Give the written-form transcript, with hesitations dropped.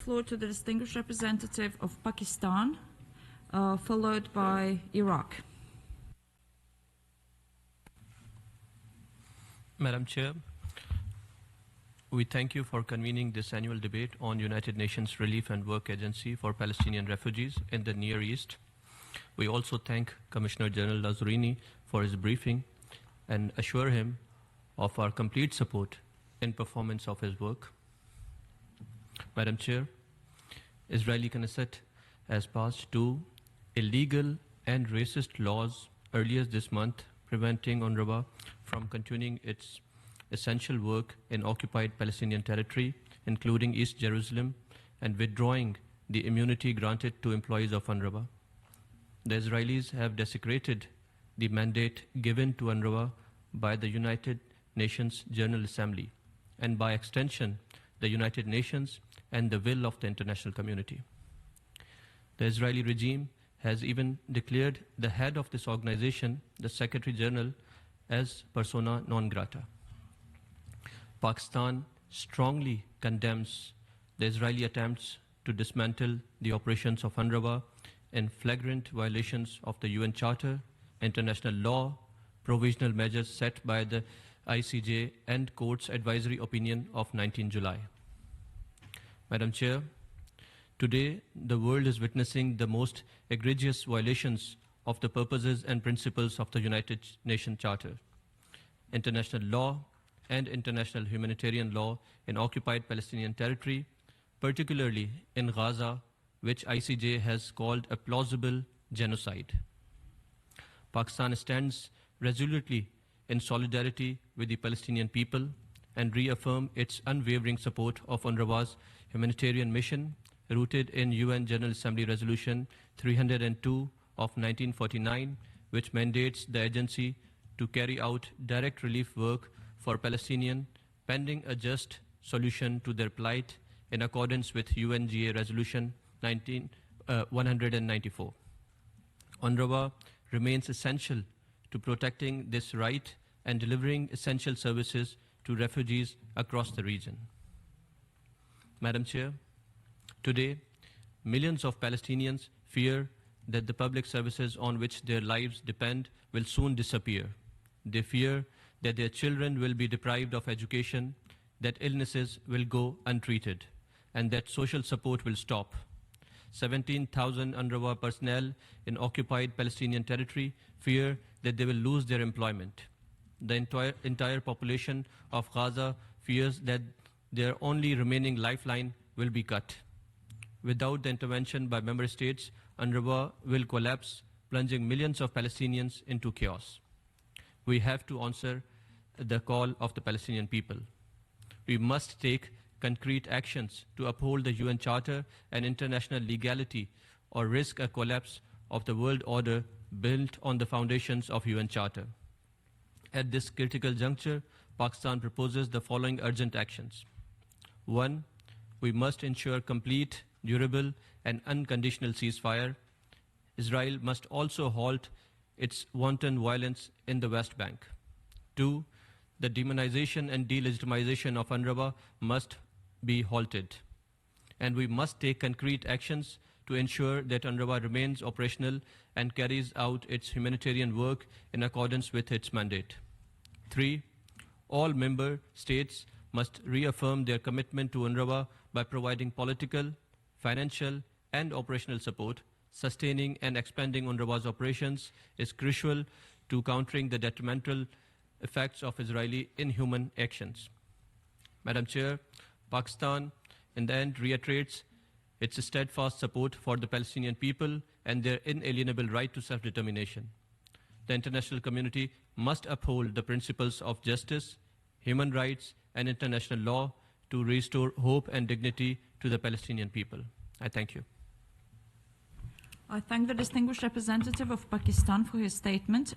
floor to the distinguished representative of Pakistan, followed by Iraq. Madam Chair, we thank you for convening this annual debate on United Nations Relief and Work Agency for Palestinian refugees in the Near East. We also thank Commissioner General Lazzarini for his briefing and assure him of our complete support in performance of his work. Madam Chair, Israeli Knesset has passed two illegal and racist laws earlier this month preventing UNRWA from continuing its essential work in occupied Palestinian territory, including East Jerusalem, and withdrawing the immunity granted to employees of UNRWA. The Israelis have desecrated the mandate given to UNRWA by the United Nations General Assembly, and by extension, the United Nations and the will of the international community. The Israeli regime has even declared the head of this organization, the Secretary General, as persona non grata. Pakistan strongly condemns the Israeli attempts to dismantle the operations of UNRWA in flagrant violations of the UN Charter, international law, provisional measures set by the ICJ and Court's advisory opinion of 19 July. Madam Chair, today the world is witnessing the most egregious violations of the purposes and principles of the United Nations Charter, international law, and international humanitarian law in occupied Palestinian territory, particularly in Gaza, which ICJ has called a plausible genocide. Pakistan stands resolutely in solidarity with the Palestinian people and reaffirm its unwavering support of UNRWA's humanitarian mission rooted in UN General Assembly Resolution 302 of 1949, which mandates the agency to carry out direct relief work for Palestinians pending a just solution to their plight in accordance with UNGA Resolution 194. UNRWA remains essential to protecting this right and delivering essential services to refugees across the region. Madam Chair, today, millions of Palestinians fear that the public services on which their lives depend will soon disappear. They fear that their children will be deprived of education, that illnesses will go untreated, and that social support will stop. 17,000 UNRWA personnel in occupied Palestinian territory fear that they will lose their employment. The entire population of Gaza fears that their only remaining lifeline will be cut. Without the intervention by member states, UNRWA will collapse, plunging millions of Palestinians into chaos. We have to answer the call of the Palestinian people. We must take concrete actions to uphold the UN Charter and international legality, or risk a collapse of the world order built on the foundations of UN Charter. At this critical juncture, Pakistan proposes the following urgent actions. 1. We must ensure complete, durable, and unconditional ceasefire. Israel must also halt its wanton violence in the West Bank. 2. The demonization and delegitimization of UNRWA must be halted. And we must take concrete actions to ensure that UNRWA remains operational and carries out its humanitarian work in accordance with its mandate. 3. All member states must reaffirm their commitment to UNRWA by providing political, financial, and operational support. Sustaining and expanding UNRWA's operations is crucial to countering the detrimental effects of Israeli inhuman actions. Madam Chair, Pakistan in the end reiterates its steadfast support for the Palestinian people and their inalienable right to self-determination. The international community must uphold the principles of justice, human rights, and international law to restore hope and dignity to the Palestinian people. I thank you. I thank the distinguished representative of Pakistan for his statement.